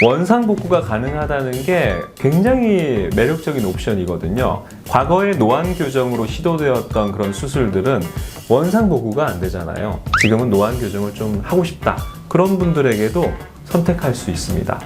원상 복구가 가능하다는 게 굉장히 매력적인 옵션이거든요. 과거에 노안 교정으로 시도되었던 그런 수술들은 원상 복구가 안 되잖아요. 지금은 노안 교정을 좀 하고 싶다. 그런 분들에게도 선택할 수 있습니다.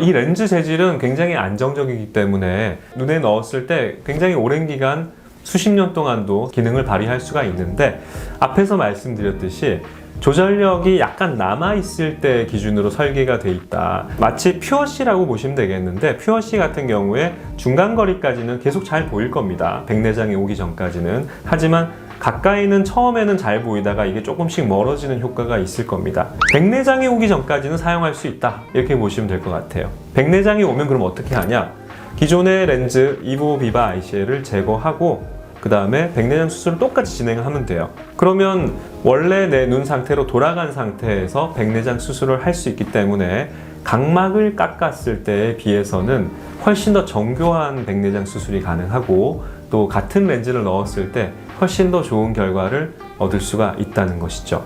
이 렌즈 재질은 굉장히 안정적이기 때문에 눈에 넣었을 때 굉장히 오랜 기간 수십 년 동안도 기능을 발휘할 수가 있는데, 앞에서 말씀드렸듯이 조절력이 약간 남아있을 때 기준으로 설계가 돼 있다. 마치 퓨어시라고 보시면 되겠는데, 퓨어시 같은 경우에 중간거리까지는 계속 잘 보일 겁니다. 백내장이 오기 전까지는. 하지만 가까이는 처음에는 잘 보이다가 이게 조금씩 멀어지는 효과가 있을 겁니다. 백내장이 오기 전까지는 사용할 수 있다, 이렇게 보시면 될 것 같아요. 백내장이 오면 그럼 어떻게 하냐? 기존의 렌즈 이보 비바 ICL을 제거하고 그 다음에 백내장 수술을 똑같이 진행하면 돼요. 그러면 원래 내 눈 상태로 돌아간 상태에서 백내장 수술을 할 수 있기 때문에 각막을 깎았을 때에 비해서는 훨씬 더 정교한 백내장 수술이 가능하고, 또 같은 렌즈를 넣었을 때 훨씬 더 좋은 결과를 얻을 수가 있다는 것이죠.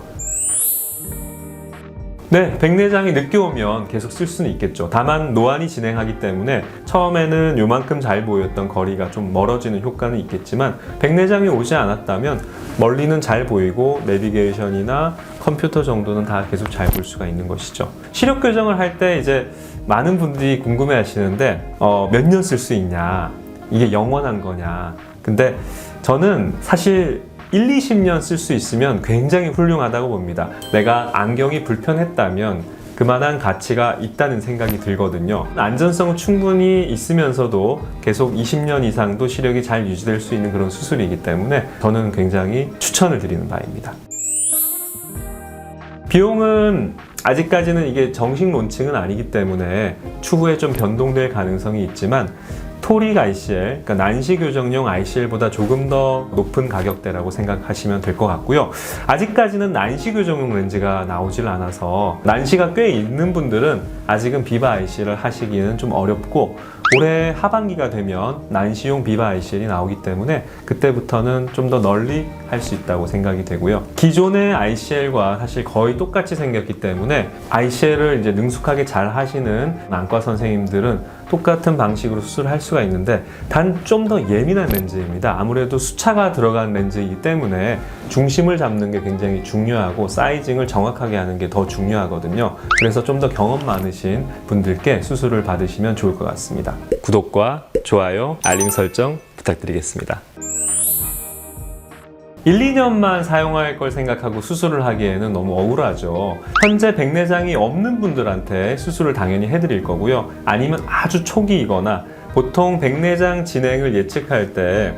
네, 백내장이 늦게 오면 계속 쓸 수는 있겠죠. 다만 노안이 진행하기 때문에 처음에는 요만큼 잘 보였던 거리가 좀 멀어지는 효과는 있겠지만, 백내장이 오지 않았다면 멀리는 잘 보이고 내비게이션이나 컴퓨터 정도는 다 계속 잘 볼 수가 있는 것이죠. 시력 교정을 할 때 이제 많은 분들이 궁금해 하시는데 몇 년 쓸 수 있냐, 이게 영원한 거냐. 근데 저는 사실 1, 20년 쓸 수 있으면 굉장히 훌륭하다고 봅니다. 내가 안경이 불편했다면 그만한 가치가 있다는 생각이 들거든요. 안전성은 충분히 있으면서도 계속 20년 이상도 시력이 잘 유지될 수 있는 그런 수술이기 때문에 저는 굉장히 추천을 드리는 바입니다. 비용은 아직까지는 이게 정식 론칭은 아니기 때문에 추후에 좀 변동될 가능성이 있지만, 토릭 ICL, 그러니까 난시 교정용 ICL보다 조금 더 높은 가격대라고 생각하시면 될 것 같고요. 아직까지는 난시 교정용 렌즈가 나오질 않아서 난시가 꽤 있는 분들은 아직은 비바 ICL을 하시기는 좀 어렵고, 올해 하반기가 되면 난시용 비바 ICL이 나오기 때문에 그때부터는 좀 더 널리 할 수 있다고 생각이 되고요. 기존의 ICL과 사실 거의 똑같이 생겼기 때문에 ICL을 이제 능숙하게 잘 하시는 안과 선생님들은 똑같은 방식으로 수술을 할 수가 있는데, 단 좀 더 예민한 렌즈입니다. 아무래도 수차가 들어간 렌즈이기 때문에 중심을 잡는 게 굉장히 중요하고 사이징을 정확하게 하는 게 더 중요하거든요. 그래서 좀 더 경험 많으신 분들께 수술을 받으시면 좋을 것 같습니다. 구독과 좋아요, 알림 설정 부탁드리겠습니다. 1, 2년만 사용할 걸 생각하고 수술을 하기에는 너무 억울하죠. 현재 백내장이 없는 분들한테 수술을 당연히 해드릴 거고요. 아니면 아주 초기이거나, 보통 백내장 진행을 예측할 때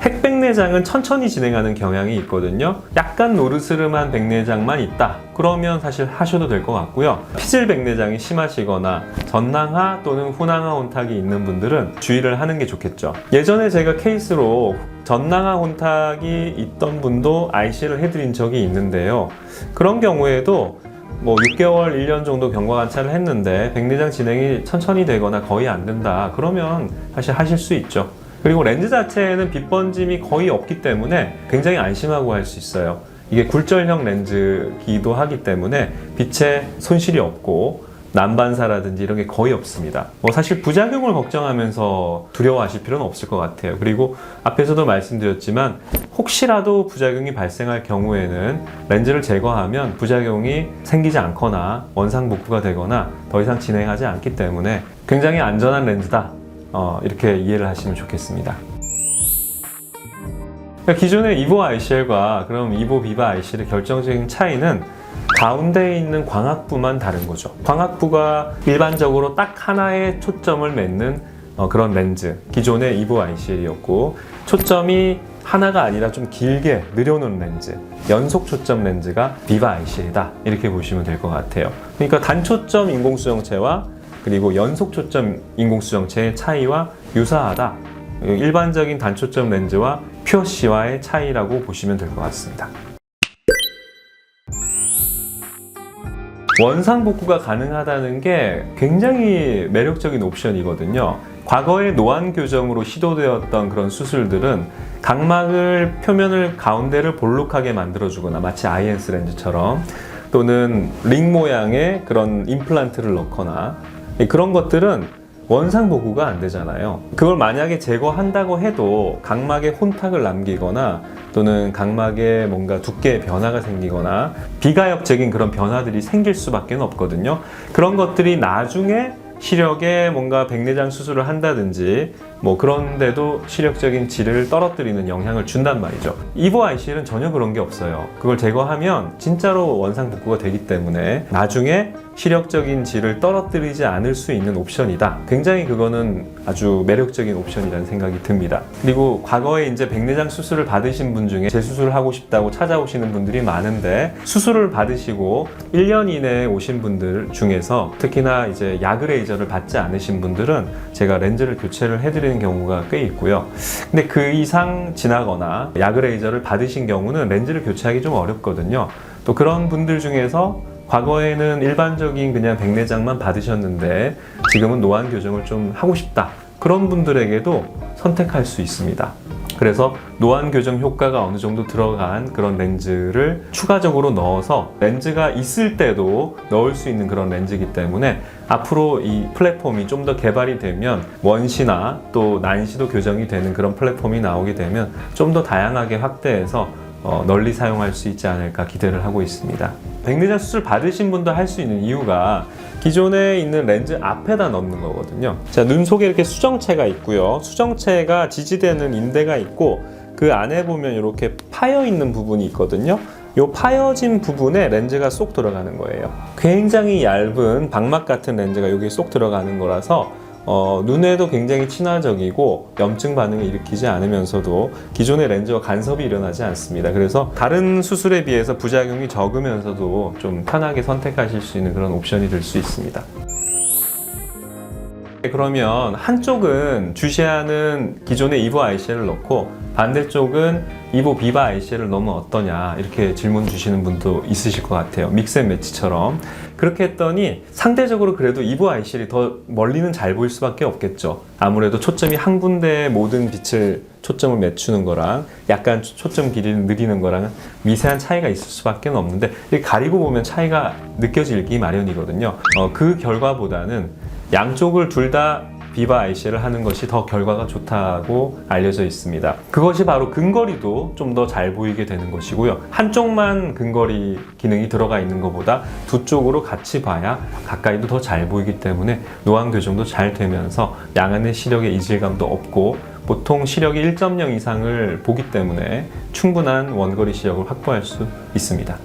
핵백내장은 천천히 진행하는 경향이 있거든요. 약간 노르스름한 백내장만 있다, 그러면 사실 하셔도 될 것 같고요. 피질 백내장이 심하시거나 전낭하 또는 후낭하 혼탁이 있는 분들은 주의를 하는 게 좋겠죠. 예전에 제가 케이스로 전낭하 혼탁이 있던 분도 IC를 해드린 적이 있는데요. 그런 경우에도 6개월, 1년 정도 경과 관찰을 했는데 백내장 진행이 천천히 되거나 거의 안 된다, 그러면 사실 하실 수 있죠. 그리고 렌즈 자체에는 빛 번짐이 거의 없기 때문에 굉장히 안심하고 할 수 있어요. 이게 굴절형 렌즈기도 하기 때문에 빛에 손실이 없고 난반사라든지 이런 게 거의 없습니다. 사실 부작용을 걱정하면서 두려워하실 필요는 없을 것 같아요. 그리고 앞에서도 말씀드렸지만 혹시라도 부작용이 발생할 경우에는 렌즈를 제거하면 부작용이 생기지 않거나 원상 복구가 되거나 더 이상 진행하지 않기 때문에 굉장히 안전한 렌즈다, 이렇게 이해를 하시면 좋겠습니다. 기존의 이보 ICL과 그럼 이보 비바 ICL의 결정적인 차이는 가운데에 있는 광학부만 다른 거죠. 광학부가 일반적으로 딱 하나의 초점을 맺는 그런 렌즈, 기존의 이보 ICL이었고, 초점이 하나가 아니라 좀 길게 늘여놓은 렌즈, 연속 초점 렌즈가 비바 ICL이다, 이렇게 보시면 될 것 같아요. 그러니까 단초점 인공수정체와 그리고 연속 초점 인공수정체의 차이와 유사하다, 일반적인 단초점 렌즈와 퓨어시와의 차이라고 보시면 될 것 같습니다. 원상 복구가 가능하다는 게 굉장히 매력적인 옵션이거든요. 과거에 노안 교정으로 시도되었던 그런 수술들은 각막을, 표면을, 가운데를 볼록하게 만들어주거나, 마치 아이엔스 렌즈처럼 또는 링 모양의 그런 임플란트를 넣거나 그런 것들은 원상 복구가 안 되잖아요. 그걸 만약에 제거한다고 해도 각막에 혼탁을 남기거나 또는 각막에 뭔가 두께의 변화가 생기거나 비가역적인 그런 변화들이 생길 수밖에 없거든요. 그런 것들이 나중에 시력에 뭔가 백내장 수술을 한다든지 뭐 그런데도 시력적인 질을 떨어뜨리는 영향을 준단 말이죠. 이보 ICL은 전혀 그런 게 없어요. 그걸 제거하면 진짜로 원상복구가 되기 때문에 나중에 시력적인 질을 떨어뜨리지 않을 수 있는 옵션이다. 굉장히 그거는 아주 매력적인 옵션이라는 생각이 듭니다. 그리고 과거에 이제 백내장 수술을 받으신 분 중에 재수술을 하고 싶다고 찾아오시는 분들이 많은데 수술을 받으시고 1년 이내에 오신 분들 중에서 특히나 이제 야그레이저를 받지 않으신 분들은 제가 렌즈를 교체를 해드리는 경우가 꽤 있고요. 근데 그 이상 지나거나 야그레이저를 받으신 경우는 렌즈를 교체하기 좀 어렵거든요. 또 그런 분들 중에서 과거에는 일반적인 그냥 백내장만 받으셨는데 지금은 노안 교정을 좀 하고 싶다. 그런 분들에게도 선택할 수 있습니다. 그래서 노안 교정 효과가 어느 정도 들어간 그런 렌즈를 추가적으로 넣어서 렌즈가 있을 때도 넣을 수 있는 그런 렌즈이기 때문에 앞으로 이 플랫폼이 좀 더 개발이 되면 원시나 또 난시도 교정이 되는 그런 플랫폼이 나오게 되면 좀 더 다양하게 확대해서 널리 사용할 수 있지 않을까 기대를 하고 있습니다. 백내장 수술 받으신 분도 할 수 있는 이유가 기존에 있는 렌즈 앞에다 넣는 거거든요. 자, 눈 속에 이렇게 수정체가 있고요. 수정체가 지지되는 인대가 있고 그 안에 보면 이렇게 파여 있는 부분이 있거든요. 이 파여진 부분에 렌즈가 쏙 들어가는 거예요. 굉장히 얇은 방막 같은 렌즈가 여기에 쏙 들어가는 거라서 눈에도 굉장히 친화적이고 염증 반응을 일으키지 않으면서도 기존의 렌즈와 간섭이 일어나지 않습니다. 그래서 다른 수술에 비해서 부작용이 적으면서도 좀 편하게 선택하실 수 있는 그런 옵션이 될 수 있습니다. 그러면 한쪽은 주시하는 기존의 이보 ICL을 넣고 반대쪽은 이보 비바 ICL을 넣으면 어떠냐 이렇게 질문 주시는 분도 있으실 것 같아요. 믹스앤매치처럼. 그렇게 했더니 상대적으로 그래도 이보 ICL이 더 멀리는 잘 보일 수밖에 없겠죠. 아무래도 초점이 한 군데에 모든 빛을 초점을 맞추는 거랑 약간 초점 길이를 느리는 거랑 미세한 차이가 있을 수밖에 없는데 이렇게 가리고 보면 차이가 느껴지기 마련이거든요. 그 결과보다는 양쪽을 둘 다 비바 ICL을 하는 것이 더 결과가 좋다고 알려져 있습니다. 그것이 바로 근거리도 좀 더 잘 보이게 되는 것이고요. 한쪽만 근거리 기능이 들어가 있는 것보다 두 쪽으로 같이 봐야 가까이도 더 잘 보이기 때문에 노안 교정도 잘 되면서 양안의 시력의 이질감도 없고 보통 시력이 1.0 이상을 보기 때문에 충분한 원거리 시력을 확보할 수 있습니다.